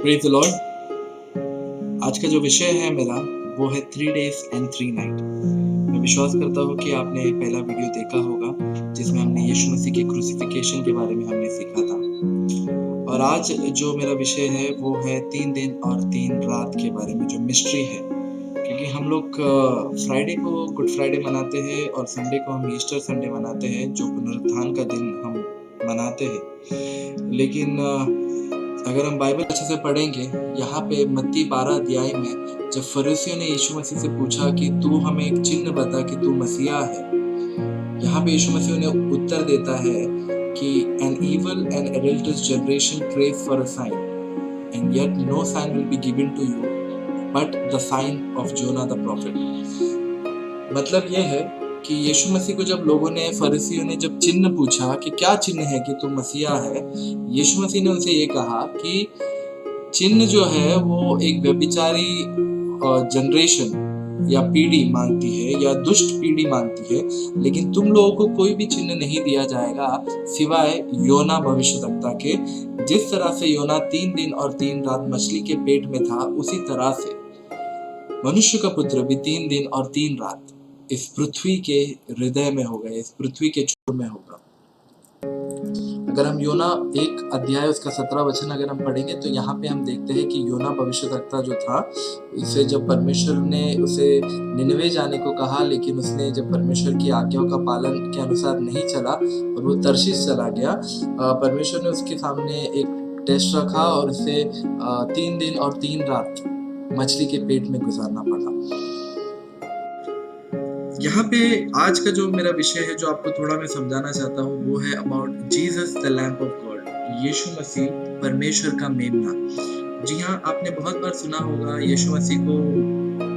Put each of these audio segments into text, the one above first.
Praise the Lord. आज का जो विषय है मेरा वो है 3 days and 3 night। मैं विश्वास करता हूँ कि आपने एक पहला वीडियो देखा होगा जिसमें हमने यीशु मसीह के क्रूसिफिकेशन के बारे में हमने सीखा था। और आज जो मेरा विषय है वो है 3 दिन और 3 रात के बारे में, जो मिस्ट्री है। क्योंकि हम लोग फ्राइडे को गुड फ्राइडे मनाते हैं और संडे को हम ईस्टर संडे मनाते हैं, जो पुनरुत्थान का दिन हम मनाते हैं। लेकिन अगर हम बाइबल अच्छे से पढ़ेंगे, यहाँ पे मत्ती 12 अध्याय में जब फरीसियों ने यीशु मसीह से पूछा कि तू हमें एक चिन्ह बता कि तू मसीहा है, यहाँ पे यीशु मसीह उन्हें उत्तर देता है कि an evil and adulterous generation craves for a sign, and yet no sign will be given to you but the sign of Jonah the prophet। मतलब ये है कि यीशु मसीह को जब लोगों ने, फरीसियों ने जब चिन्ह पूछा कि क्या चिन्ह है कि तू मसीहा है, यीशु मसीह ने उनसे ये कहा कि चिन्ह जो है वो एक व्यभिचारी जनरेशन या पीढ़ी मांगती है या दुष्ट पीढ़ी मांगती है, लेकिन तुम लोगों को कोई भी चिन्ह नहीं दिया जाएगा सिवाय योना भविष्यवक्ता के। जिस तरह से योना 3 दिन और 3 रात मछली के पेट में था, उसी तरह से मनुष्य का पुत्र भी 3 दिन और 3 रात इस पृथ्वी के हृदय में होगा, इस पृथ्वी के छोर में होगा। अगर हम योना 1 अध्याय उसका 17 वचन अगर हम पढ़ेंगे तो यहाँ पे हम देखते हैं कि योना भविष्यवक्ता जो था, उसे जब परमेश्वर ने उसे निनवे जाने को कहा, लेकिन उसने जब परमेश्वर की आज्ञाओं का पालन के अनुसार नहीं चला और वो तर्शीश चला गया, परमेश्वर ने उसके सामने एक टेस्ट रखा और उसे 3 दिन और 3 रात मछली के पेट में गुजारना पड़ा। यहाँ पे आज का जो मेरा विषय है, जो आपको थोड़ा मैं समझाना चाहता हूँ, वो है about Jesus the lamp of God, Yeshu Masih परमेश्वर का मेमना। जी हाँ, आपने बहुत बार सुना होगा यीशु मसीह को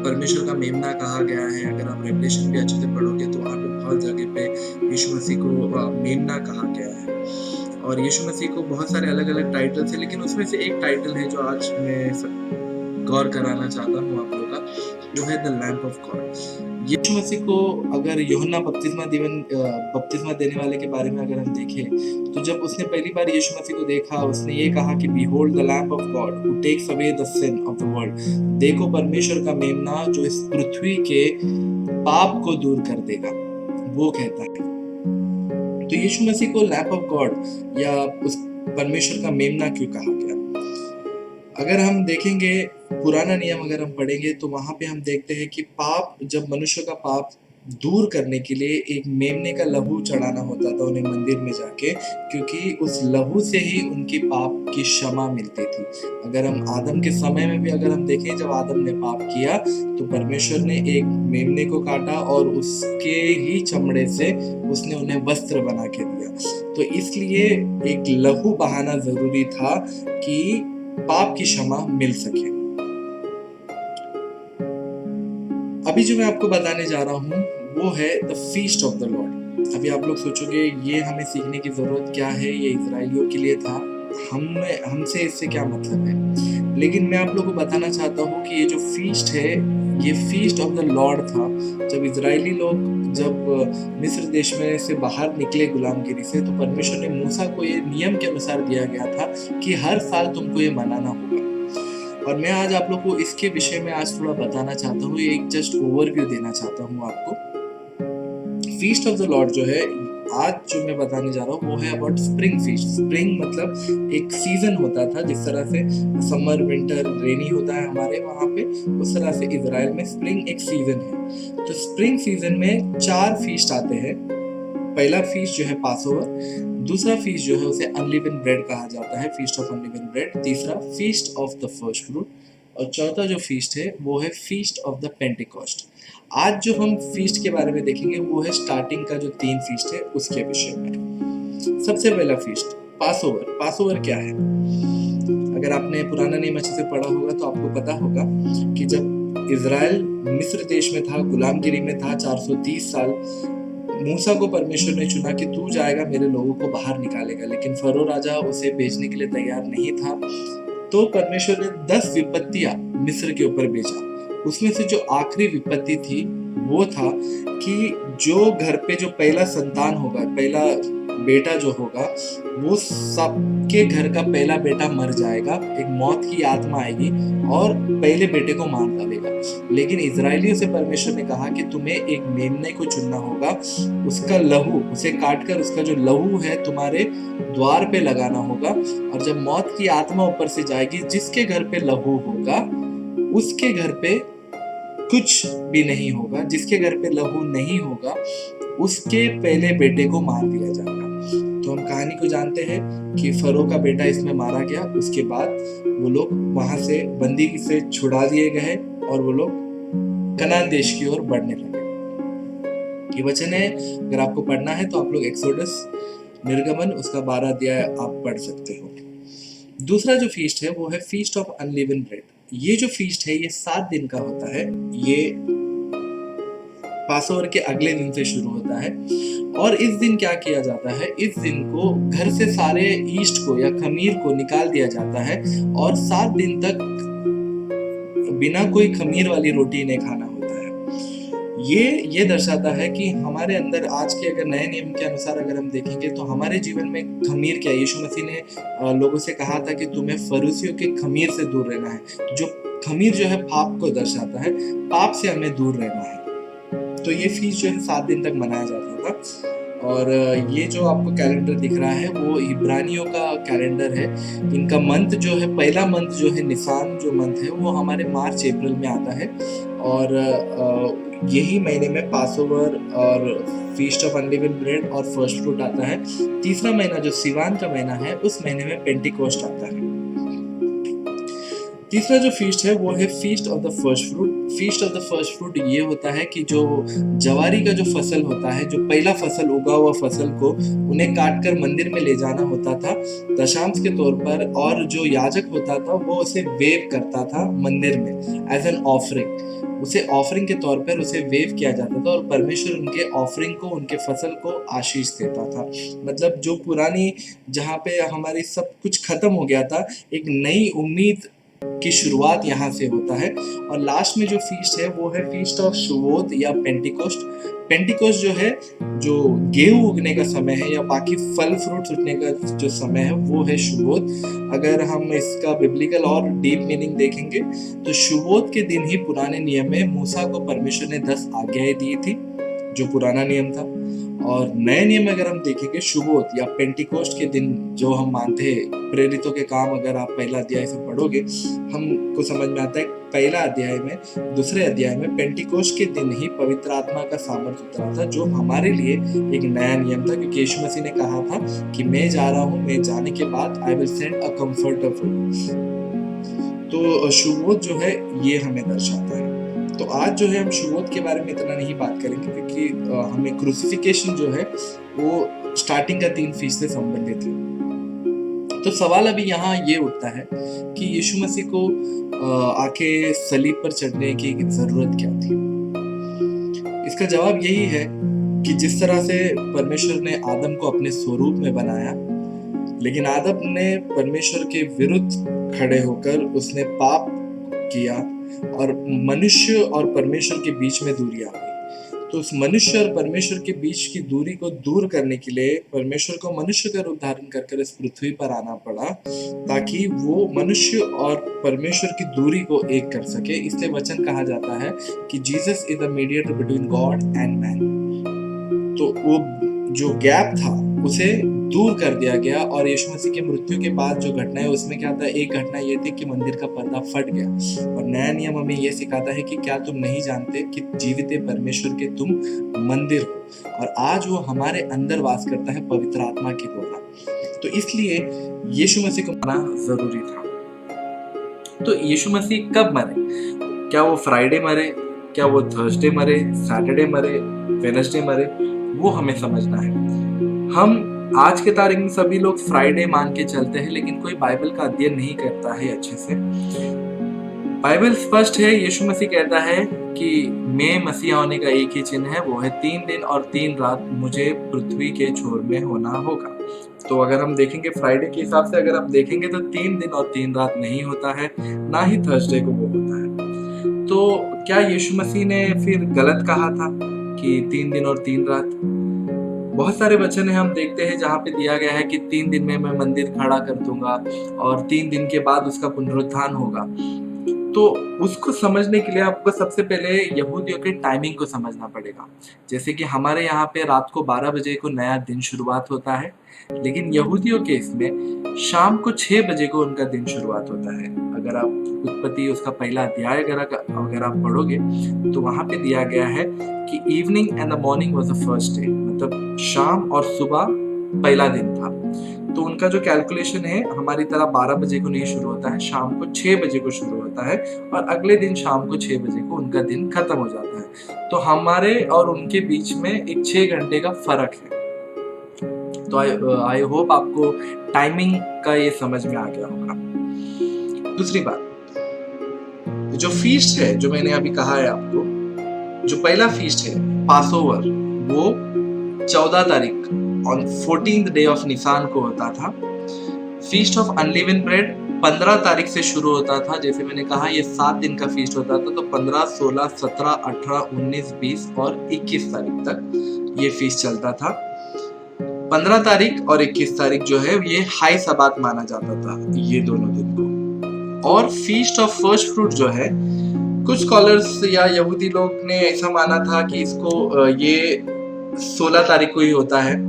परमेश्वर का मेमना कहा गया है। अगर आप रेवलेशन भी अच्छे से पढ़ोगे तो वहाँ पे बहुत जगह पे यीशु मसीह को मेमना कहा गया है। और यीशु मसीह को बहुत सारे अलग अलग टाइटल्स है, लेकिन उसमें से एक टाइटल है जो आज मैं गौर कराना चाहता हूँ आप लोगों का, जो है the lamp of God. Yeshu मसीह को अगर यूहन्ना बपतिस्मा देने वाले के बारे में अगर हम देखें, तो जब उसने पहली बार यीशु मसीह को देखा, उसने ये कहा कि behold the lamp of God who takes away the sin of the world. देखो परमेश्वर का मेमना जो इस पृथ्वी के पाप को दूर कर देगा, वो कहता है। तो यीशु मसीह को लैम्प ऑफ गॉड या उस परमेश्वर का मेमना क्यों कहा गया? अगर हम देखेंगे पुराना नियम अगर हम पढ़ेंगे तो वहां पे हम देखते हैं कि पाप, जब मनुष्य का पाप दूर करने के लिए एक मेमने का लहू चढ़ाना होता था उन्हें मंदिर में जाके, क्योंकि उस लहू से ही उनकी पाप की क्षमा मिलती थी। अगर हम आदम के समय में भी अगर हम देखें, जब आदम ने पाप किया तो परमेश्वर ने एक मेमने को काटा और उसके ही चमड़े से उसने उन्हें वस्त्र बना के दिया। तो इसलिए एक लहू बहाना जरूरी था कि पाप की क्षमा मिल सके। अभी जो मैं आपको बताने जा रहा हूँ वो है the feast of the Lord. अभी आप लोग सोचोगे ये हमें सीखने की जरूरत क्या है, ये इजराइलियों के लिए था, हमसे इससे क्या मतलब है? लेकिन मैं आप लोगों को बताना चाहता हूँ कि ये जो फीस्ट है, ये फीस्ट ऑफ द लॉर्ड था। जब इजराइली लोग जब मिस्र देश में से बाहर निकले गुलामगिरी से, तो परमेश्वर ने मूसा को ये नियम के अनुसार दिया गया था कि हर साल तुमको ये मनाना होगा। और मैं आज आप लोग को इसके विषय में आज थोड़ा बताना चाहता हूँ, एक जस्ट ओवरव्यू देना चाहता हूँ आपको। फीस्ट ऑफ द लॉर्ड जो है आज जो मैं बताने जा रहा हूँ वो है अबाउट स्प्रिंग फीस्ट। स्प्रिंग मतलब एक सीजन होता था, जिस तरह से समर विंटर रेनी होता है हमारे वहाँ पे, उस तरह से इजराइल में स्प्रिंग एक सीजन है। तो स्प्रिंग सीजन में 4 फीस्ट आते हैं। पहला फीस्ट जो है पासओवर, दूसरा फीस्ट जो है उसे अनलिवेन ब्रेड कहा जाता है, फीस्ट ऑफ अनलिवेन ब्रेड, तीसरा feast of the first fruit, और चौथा जो फीस्ट है वो है फीस्ट ऑफ द पेंटिकॉस्ट। आज जो हम फीस्ट के बारे में देखेंगे वो है स्टार्टिंग का जो 3 फीस्ट है उसके विषय में। सबसे पहला फीस्ट पासओवर। पासओवर क्या है? अगर आपने पुराना नियम अच्छे से पढ़ा होगा तो आपको पता होगा कि जब इजराइल मिस्र देश में था, गुलामगिरी में था 430 साल, मूसा को परमेश्वर ने चुना कि तू जाएगा मेरे लोगों को बाहर निकालेगा, लेकिन फरो राजा उसे भेजने के लिए तैयार नहीं था। तो परमेश्वर ने 10 विपत्तियां मिस्र के ऊपर भेजा। उसमें से जो आखिरी विपत्ति थी वो था कि जो घर पे जो पहला संतान होगा, पहला बेटा जो होगा वो सबके घर का पहला बेटा मर जाएगा, एक मौत की आत्मा आएगी और पहले बेटे को मार डालेगा। लेकिन इजरायलियों से परमेश्वर ने कहा कि तुम्हें एक मेमने को चुनना होगा, उसका लहू, उसे काटकर उसका जो लहू है तुम्हारे द्वार पे लगाना होगा, और जब मौत की आत्मा ऊपर से जाएगी, जिसके घर पे लहू होगा उसके घर पे कुछ भी नहीं होगा, जिसके घर पे लहू नहीं होगा उसके पहले बेटे को मार दिया जाएगा। तो हम कहानी को जानते हैं कि फरो का बेटा इसमें मारा गया। उसके बाद वो लोग वहां से बंदी से छुड़ा दिए गए और वो लोग कनान देश की ओर बढ़ने लगे। ये वचन है, अगर आपको पढ़ना है तो आप लोग एक्सोडस निर्गमन उसका 12 अध्याय आप पढ़ सकते हो। दूसरा जो फीस्ट है वो है फीस्ट ऑफ अनलीवेंड ब्रेड। ये जो फीस्ट है ये 7 दिन का होता है। ये पासओवर के अगले दिन से शुरू होता है और इस दिन क्या किया जाता है, इस दिन को घर से सारे ईस्ट को या खमीर को निकाल दिया जाता है और 7 दिन तक बिना कोई खमीर वाली रोटी नहीं खाना होता है। ये दर्शाता है कि हमारे अंदर आज के अगर नए नियम के अनुसार अगर हम देखेंगे तो हमारे जीवन में खमीर क्या, यीशु मसीह ने लोगों से कहा था कि तुम्हें फरीसियों के खमीर से दूर रहना है। जो खमीर जो है पाप को दर्शाता है, पाप से हमें दूर रहना है। तो ये फीस्ट जो है 7 दिन तक मनाया जाता था। और ये जो आपको कैलेंडर दिख रहा है वो इब्रानियों का कैलेंडर है। इनका मंथ जो है, पहला मंथ जो है निसान जो मंथ है वो हमारे मार्च अप्रैल में आता है और यही महीने में पासओवर और फीस्ट ऑफ अनलीवेंड ब्रेड और फर्स्ट फ्रूट आता है। तीसरा महीना जो सिवान का महीना है उस महीने में पेंटिकोस्ट आता है। तीसरा जो फीस्ट है वो है feast of the first fruit. Feast of the first fruit ये होता है कि जो जवारी का जो फसल होता है, जो पहला फसल उगा हुआ फसल को उन्हें काट कर मंदिर में ले जाना होता था दशांश के तौर पर, और जो याजक होता था वो उसे वेव करता था मंदिर में एज एन ऑफरिंग। उसे ऑफरिंग के तौर पर उसे वेव किया जाता था और परमेश्वर उनके ऑफरिंग को, उनके फसल को आशीष देता था। मतलब जो पुरानी, जहाँ पे हमारी सब कुछ खत्म हो गया था, एक नई उम्मीद की शुरुआत यहाँ से होता है। और लास्ट में जो फीस्ट है वो है फीस्ट ऑफ शुवोत या पेंटिकोस्ट। पेंटिकोस्ट जो है, जो गेहूं उगने का समय है या बाकी फल फ्रूट उगने का जो समय है वो है शुवोत। अगर हम इसका बिब्लिकल और डीप मीनिंग देखेंगे तो शुवोत के दिन ही पुराने नियम में मूसा को परमेश्वर ने 10 आज्ञाएं दी थी, जो पुराना नियम था। और नए नियम अगर हम देखेंगे शुभोत या पेंटिकोस्ट के दिन जो हम मानते हैं, प्रेरितों के काम अगर आप पहला अध्याय से पढ़ोगे हमको समझ में आता है, पहला अध्याय में, दूसरे अध्याय में पेंटिकोस्ट के दिन ही पवित्र आत्मा का सामर्थ्य उतरा था, जो हमारे लिए एक नया नियम था, क्योंकि यीशु मसीह ने कहा था कि मैं जा रहा हूँ, मैं जाने के बाद I will send a comforter. तो शुभोत जो है ये हमें दर्शाता है। तो आज जो है हम शुभोत के बारे में इतना नहीं बात करेंगे, क्योंकि हमें क्रूसिफिकेशन जो है वो स्टार्टिंग का 3 फीस से संबंधित है। तो सवाल अभी यहाँ ये उठता है कि यीशु मसीह को आके सलीब पर चढ़ने की जरूरत क्या थी। इसका जवाब यही है कि जिस तरह से परमेश्वर ने आदम को अपने स्वरूप में बनाया, लेकिन आदम ने परमेश्वर के विरुद्ध खड़े होकर उसने पाप किया और मनुष्य और परमेश्वर के बीच में दूरी आ गई। तो उस मनुष्य और परमेश्वर के बीच की दूरी को दूर करने के लिए परमेश्वर को मनुष्य का रूप धारण कर इस पृथ्वी पर आना पड़ा, ताकि वो मनुष्य और परमेश्वर की दूरी को एक कर सके। इसलिए वचन कहा जाता है कि Jesus is the mediator between God and man. तो वो जो गैप था उसे दूर कर दिया गया। और यीशु मसीह की मृत्यु के बाद जो घटना है उसमें क्या था, एक घटना ये थी कि मंदिर का पर्दा फट गया। और नया नियम हमें ये सिखाता है कि क्या तुम नहीं जानते कि जीवित परमेश्वर के तुम मंदिर हो, और आज वो हमारे अंदर वास करता है पवित्र आत्मा के द्वारा। तो इसलिए यीशु मसीह को मरना जरूरी था। तो यीशु मसीह कब मरे? क्या वो फ्राइडे मरे, क्या वो थर्सडे मरे, सैटरडे मरे, वेडनेसडे मरे? वो हमें समझना है। हम आज के तारीख में सभी लोग फ्राइडे मान के चलते हैं, लेकिन कोई बाइबल का अध्ययन नहीं करता है अच्छे से। बाइबल स्पष्ट है, यीशु मसीह कहता है कि मैं मसीह होने का एक ही चिन्ह है, वो है 3 दिन और 3 रात मुझे पृथ्वी के छोर में होना होगा। तो अगर हम देखेंगे फ्राइडे के हिसाब से, अगर आप देखेंगे तो 3 दिन और 3 रात नहीं होता है, ना ही थर्सडे को वो होता है। तो क्या यीशु मसीह ने फिर गलत कहा था कि 3 दिन और 3 रात? बहुत सारे वचन है हम देखते हैं जहाँ पे दिया गया है कि 3 दिन में मैं मंदिर खड़ा कर दूंगा और 3 दिन के बाद उसका पुनरुत्थान होगा। तो उसको समझने के लिए आपको सबसे पहले यहूदियों के टाइमिंग को समझना पड़ेगा। जैसे कि हमारे यहाँ पे रात को 12 बजे को नया दिन शुरुआत होता है, लेकिन यहूदियों के इसमें शाम को 6 बजे को उनका दिन शुरुआत होता है। अगर आप उत्पत्ति उसका पहला अध्याय अगर आप पढ़ोगे तो वहां पे दिया गया है कि evening and the morning was the first day, मतलब शाम और सुबह पहला दिन था। तो उनका जो कैलकुलेशन है हमारी तरह 12 बजे को नहीं शुरू होता है, शाम को 6 बजे को शुरू होता है और अगले दिन शाम को 6 बजे को उनका दिन खत्म हो जाता है। तो हमारे और उनके बीच में एक 6 घंटे का फर्क है। तो आई होप आपको टाइमिंग का ये समझ में आ गया होगा। दूसरी बात, जो फीस्ट है जो मैंने अभी कहा है आपको, जो पहला फीस्ट है पासओवर, वो 14 तारीख on 14th day of Nissan को होता था। फीस्ट ऑफ अनलीवेंड ब्रेड 15 तारीख से शुरू होता था। जैसे मैंने कहा ये 7 दिन का फीस्ट होता था, तो 15, 16, 17, 18, 19, 20 और 21 तारीख तक ये फीस्ट चलता था। 15 तारीख और 21 तारीख जो है ये हाई सबात माना जाता था, ये दोनों दिन को। और फीस्ट ऑफ फर्स्ट फ्रूट जो है, कुछ स्कॉलर्स या यहूदी लोग ने ऐसा माना था कि इसको ये 16 तारीख को ही होता है।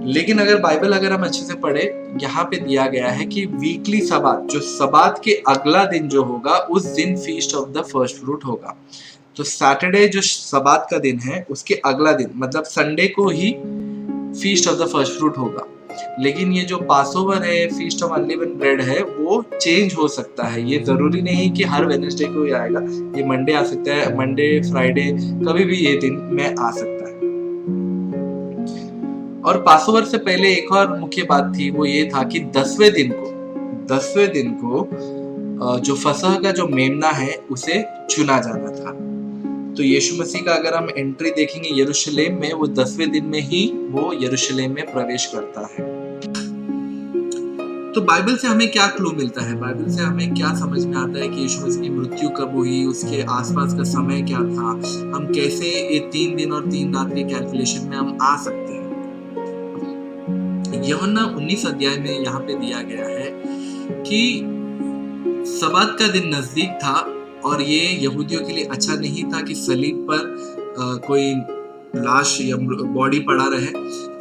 लेकिन अगर हम अच्छे से पढ़े, यहाँ पे दिया गया है कि वीकली सबात, जो सबात के अगला दिन जो होगा उस दिन feast of the first fruit होगा। तो सैटरडे जो सबात का दिन है उसके अगला दिन मतलब संडे को ही feast of the first fruit होगा। लेकिन ये जो पासओवर है, फीस्ट ऑफ अनलीवेंड ब्रेड है, वो चेंज हो सकता है। ये जरूरी नहीं कि हर वेडनेसडे को ही आएगा, ये मंडे आ सकता है, मंडे, फ्राइडे, कभी भी ये दिन में आ सकता है। और पासओवर से पहले एक और मुख्य बात थी, वो ये था कि 10वें दिन को जो फसह का जो मेमना है उसे चुना जाना था। तो यीशु मसीह का अगर हम एंट्री देखेंगे यरूशलेम में, वो 10वें दिन में ही वो यरूशलेम में प्रवेश करता है। तो बाइबल से हमें क्या क्लू मिलता है, बाइबल से हमें क्या समझ में आता है कि यीशु मसीह की मृत्यु कब हुई, उसके आसपास का समय क्या था, हम कैसे ये 3 दिन और 3 रात के कैलकुलेशन में हम आ सकते हैं। यूहन्ना 19 अध्याय में यहाँ पे दिया गया है कि सबात का दिन नजदीक था और ये यहूदियों के लिए अच्छा नहीं था कि सलीब पर कोई लाश या बॉडी पड़ा रहे,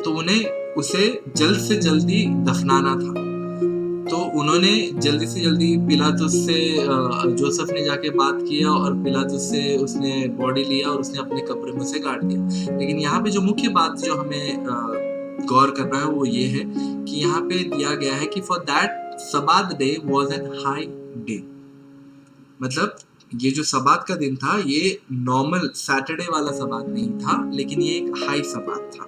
तो उन्हें उसे जल्द से जल्दी दफनाना था। तो उन्होंने जल्दी से जल्दी पिलातुस से, जोसेफ ने जाके बात किया और पिलातुस से उसने बॉडी लिया और उसने अपने कब्र में से गाड़ दिया। लेकिन यहाँ पे जो मुख्य बात जो हमें गौर करना है वो ये है कि यहाँ पे दिया गया है कि for that Sabbath day was an high day, मतलब ये जो सबात का दिन था ये नॉर्मल सैटरडे वाला सबात नहीं था, लेकिन ये एक हाई सबात था।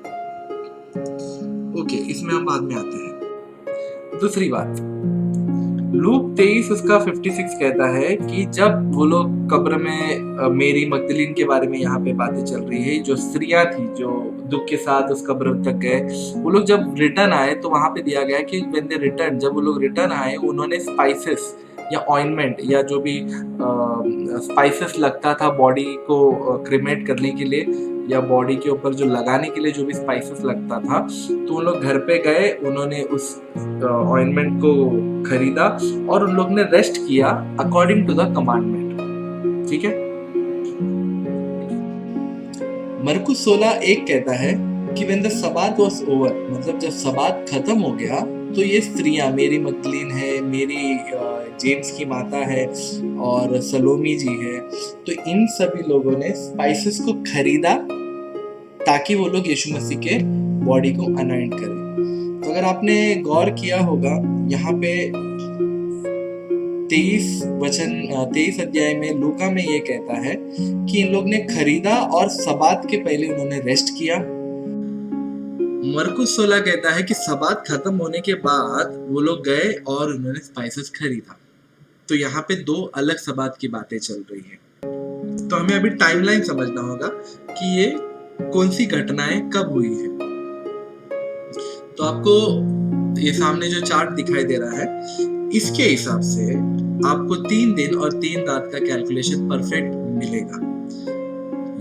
ओके, इसमें हम बाद में आते हैं। दूसरी बात, लूक 23 उसका 56 कहता है कि जब वो लोग कब्र में मेरी मगदलीन के बारे में यहाँ पे बातें चल रही है, जो स्त्रियां थी जो दुख के साथ उस कब्र तक गए, वो लोग जब रिटर्न आए तो वहां पे दिया गया कि व्हेन दे रिटर्न, जब वो लोग रिटर्न आए उन्होंने स्पाइसेस या ऑइंटमेंट या जो भी स्पाइसेस लगता था बॉडी को क्रीमेट करने के लिए या बॉडी के ऊपर जो लगाने के लिए जो भी स्पाइसेस लगता था, तो उन लोग घर पे गए, उन्होंने उस ऑइंटमेंट को खरीदा और उन लोग ने रेस्ट किया अकॉर्डिंग टू द कमांडमेंट। ठीक है। मरकुस 16:1 कहता है कि व्हेन द सबात वाज ओवर, मतलब जब सबात खत्म हो गया तो ये स्त्रियां, मेरी मगदलीन है, मेरी जेम्स की माता है और सलोमी जी है, तो इन सभी लोगों ने स्पाइसेस को खरीदा ताकि वो लोग यीशु मसीह के बॉडी को अनॉइंट करें। तो अगर आपने गौर किया होगा यहाँ पे 23 अध्याय में लूका में ये कहता है कि इन लोग ने खरीदा और सबात के पहले उन्होंने रेस्ट किया। मरकुस 16 कहता है कि सबात खत्म होने के बाद वो लोग गए और उन्होंने स्पाइसेस खरीदा। तो यहाँ पे 2 अलग सबात की बातें चल रही है। तो हमें अभी टाइमलाइन समझना होगा कि ये कौन सी घटनाएं कब हुई है। तो आपको ये सामने जो चार्ट दिखाई दे रहा है, इसके हिसाब से आपको 3 दिन और 3 रात का कैलकुलेशन परफेक्ट मिलेगा।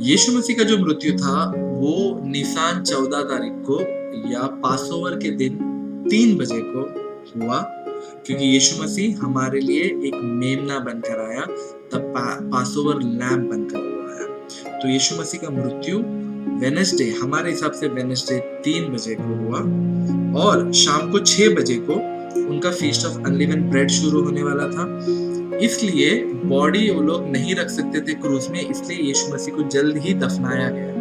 यीशु मसीह का जो मृत्यु था वो निसान 14 तारीख को या पासओवर के दिन 3 बजे को हुआ, क्योंकि यीशु मसीह हमारे लिए एक मेमना बनकर आया, तब पासओवर लैम्प बनकर आया। तो यीशु मसीह का मृत्यु वेडनेसडे, हमारे हिसाब से वेडनेसडे 3 बजे को हुआ, और शाम को 6 बजे को उनका फीस्ट ऑफ अनलीवेंड ब्रेड शुरू होने वाला था। इसलिए बॉडी वो लोग नहीं रख सकते थे क्रूज में, इसलिए यीशु मसीह को जल्द ही दफनाया गया।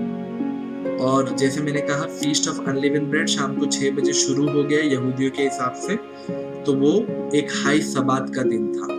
और जैसे मैंने कहा, फीस्ट ऑफ अनलीवेंड ब्रेड शाम को 6 बजे शुरू हो गया यहूदियों के हिसाब से, तो वो एक हाई सबात का दिन था।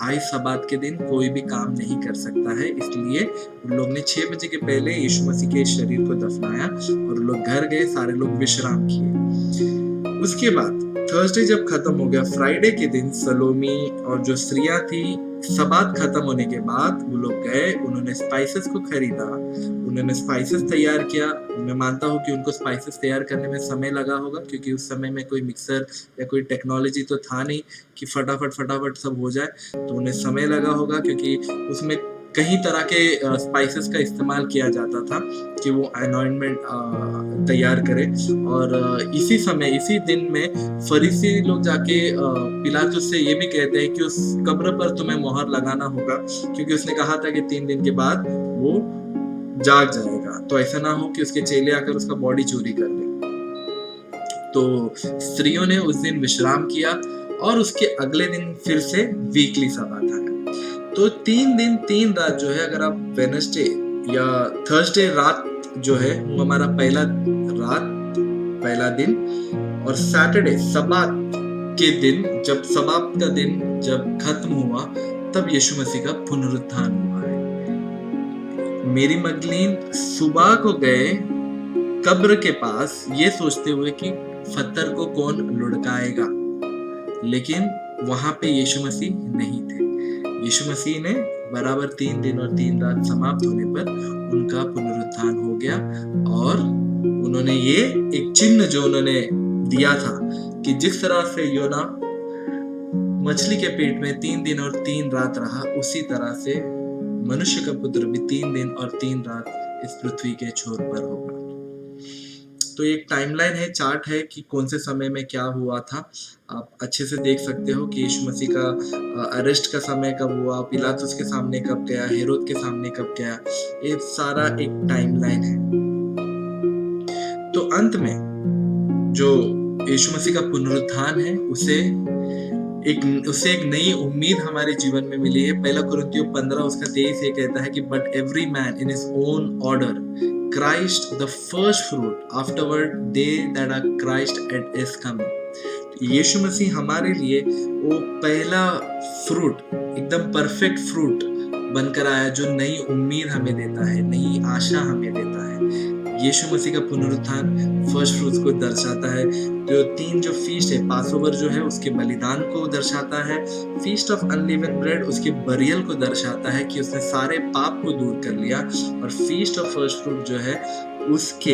हाई सबात के दिन कोई भी काम नहीं कर सकता है, इसलिए उन लोग ने 6 बजे के पहले यीशु मसीह के शरीर को दफनाया और लोग घर गए, सारे लोग विश्राम किए। उसके बाद थर्सडे जब खत्म हो गया, फ्राइडे के दिन सलोमी और जो स्त्रियां थी, सबात खत्म होने के बाद वो लोग गए, उन्होंने स्पाइसेस को खरीदा, उन्होंने स्पाइसेस तैयार किया। मैं मानता हूँ कि उनको स्पाइसेस तैयार करने में समय लगा होगा, क्योंकि उस समय में कोई मिक्सर या कोई टेक्नोलॉजी तो था नहीं कि फटाफट सब हो जाए, तो उन्हें समय लगा होगा, क्योंकि उसमें कई तरह के स्पाइसेस का इस्तेमाल किया जाता था कि वो अनॉइंटमेंट तैयार करे। और इसी समय, इसी दिन में फरीसी लोग जाके पिलातुस से ये भी कहते हैं कि उस कब्र पर तुम्हें मोहर लगाना होगा, क्योंकि उसने कहा था कि 3 दिन के बाद वो जाग जाएगा, तो ऐसा ना हो कि उसके चेले आकर उसका बॉडी चोरी कर ले। तो स्त्रियों ने उस दिन विश्राम किया और उसके अगले दिन फिर से वीकली सबात आया। तो 3 दिन 3 रात जो है, अगर आप वेडनेसडे या थर्सडे रात जो है वो हमारा पहला दिन, और सैटरडे सबात के दिन, जब सबात का दिन जब खत्म हुआ, तब यीशु मसीह का पुनरुत्थान हुआ है। मेरी मगदलीन सुबह को गए कब्र के पास ये सोचते हुए कि पत्थर को कौन लुढ़काएगा, लेकिन वहां पे यीशु मसीह नहीं थे। यीशु मसीह ने बराबर 3 दिन और 3 रात समाप्त होने पर उनका पुनरुत्थान हो गया, और उन्होंने ये एक चिन्ह जो उन्होंने दिया था कि जिस तरह से योना मछली के पेट में 3 दिन और 3 रात रहा, उसी तरह से मनुष्य का पुत्र भी 3 दिन और 3 रात इस पृथ्वी के छोर पर होगा। तो एक टाइमलाइन है, चार्ट है कि कौन से समय में क्या हुआ था। आप अच्छे से देख सकते हो कि यीशु मसीह का अरेस्ट का समय कब हुआ, पिलातुस के सामने कब गया, हेरोद के सामने कब गया, ये सारा एक टाइमलाइन है। तो अंत में जो यीशु मसीह का पुनरुत्थान है, उसे एक नई उम्मीद हमारे जीवन में मिली है। 1 कुरिन्थियों 15 उसका 23 ये कहता है कि but every man in his own order, Christ the first fruit, afterward they that are Christ at his coming। यीशु मसीह हमारे लिए वो पहला फ्रूट, एकदम परफेक्ट फ्रूट बनकर आया, जो नई उम्मीद हमें देता है, नई आशा हमें देता है। यीशु मसीह का पुनरुत्थान फर्स्ट फ्रूट्स को दर्शाता है। जो 3 जो फीस्ट है, पासओवर जो है उसके बलिदान को दर्शाता है, फीस्ट ऑफ अनलीवेंड ब्रेड उसके बरियल को दर्शाता है कि उसने सारे पाप को दूर कर लिया, और फीस्ट ऑफ फर्स्ट फ्रूट जो है उसके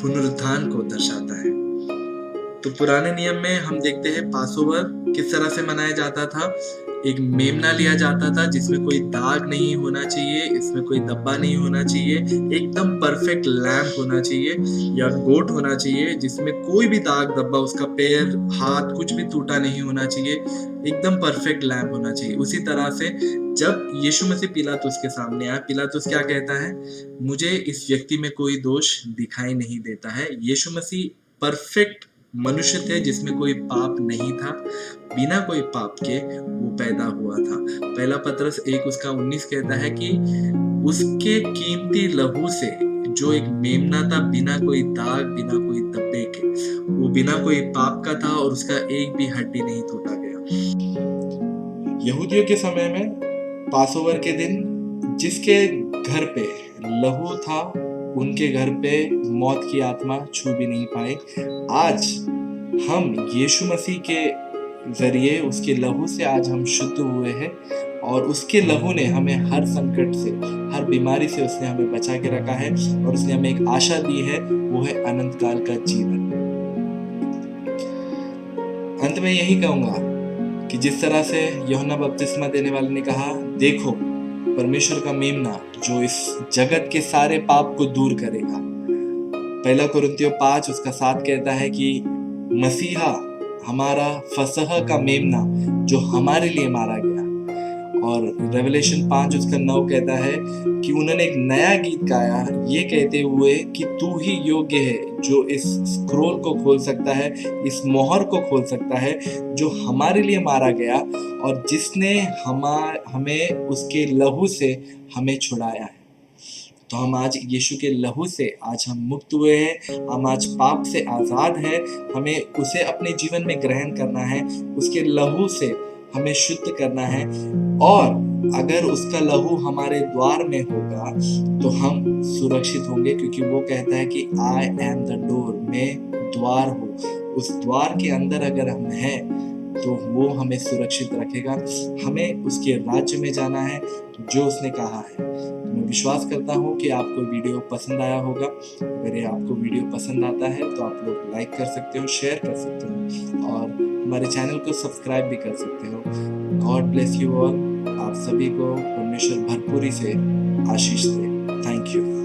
पुनरुत्थान को दर्शाता है। तो पुराने नियम में हम देखते हैं पासओवर किस तरह से मनाया जाता था। एक मेमना लिया जाता था जिसमें कोई दाग नहीं होना चाहिए, इसमें कोई धब्बा नहीं होना चाहिए, एकदम परफेक्ट लैम्प होना चाहिए, या गोट होना चाहिए जिसमें कोई भी दाग धब्बा, उसका पैर हाथ कुछ भी टूटा नहीं होना चाहिए, एकदम परफेक्ट लैम्प होना चाहिए। उसी तरह से जब यीशु मसीह पिलातुस के सामने आया, पिलातुस क्या कहता है, मुझे इस व्यक्ति में कोई दोष दिखाई नहीं देता है। यीशु मसीह परफेक्ट मनुष्य थे जिसमें कोई पाप नहीं था, बिना कोई पाप के वो पैदा हुआ था। 1 पतरस 1 उसका 19 कहता है कि उसके कीमती लहू से, जो एक मेमना था, बिना कोई दाग, बिना कोई धब्बे के, वो बिना कोई पाप का था, और उसका एक भी हड्डी नहीं टूटा गया। यहूदियों के समय में पासओवर के दिन जिसके घर पे लहू था, उनके घर पे मौत की आत्मा छू भी नहीं पाए। आज हम यीशु मसीह के जरिए, उसके लहू से आज हम शुद्ध हुए हैं, और उसके लहू ने हमें हर संकट से, हर बीमारी से उसने हमें बचा के रखा है, और उसने हमें एक आशा दी है, वो है अनंत काल का जीवन। अंत में यही कहूंगा कि जिस तरह से यूहन्ना बपतिस्मा देने वाले ने कहा, देखो परमेश्वर का मेमना जो इस जगत के सारे पाप को दूर करेगा, पहला कुरिन्थियों 5 उसका 7 कहता है कि मसीहा हमारा फसह का मेमना जो हमारे लिए मारा गया। और रेवलेशन 5 उसका 9 कहता है कि उन्होंने एक नया गीत गाया ये कहते हुए कि तू ही योग्य है जो इस स्क्रोल को खोल सकता है, इस मोहर को खोल सकता है जो हमारे लिए मारा गया और जिसने हमें उसके लहू से हमें छुड़ाया है। तो हम आज यीशु के लहू से आज हम मुक्त हुए हैं, हम आज पाप से आज़ाद हैं, हमें उसे अपने जीवन में ग्रहण करना है, उसके लहू से हमें शुद्ध करना है। और अगर उसका लहू हमारे द्वार में होगा तो हम सुरक्षित होंगे, क्योंकि वो कहता है कि आई एम द डोर, मैं द्वार हूँ। उस द्वार के अंदर अगर हम हैं तो वो हमें सुरक्षित रखेगा। हमें उसके राज्य में जाना है जो उसने कहा है। मैं विश्वास करता हूँ कि आपको वीडियो पसंद आया होगा। अगर ये आपको वीडियो पसंद आता है तो आप लोग लाइक कर सकते हो, शेयर कर सकते हो और हमारे चैनल को सब्सक्राइब भी कर सकते हो। God bless you all. आप सभी को परमेश्वर भरपूरी से आशीष दे। Thank you.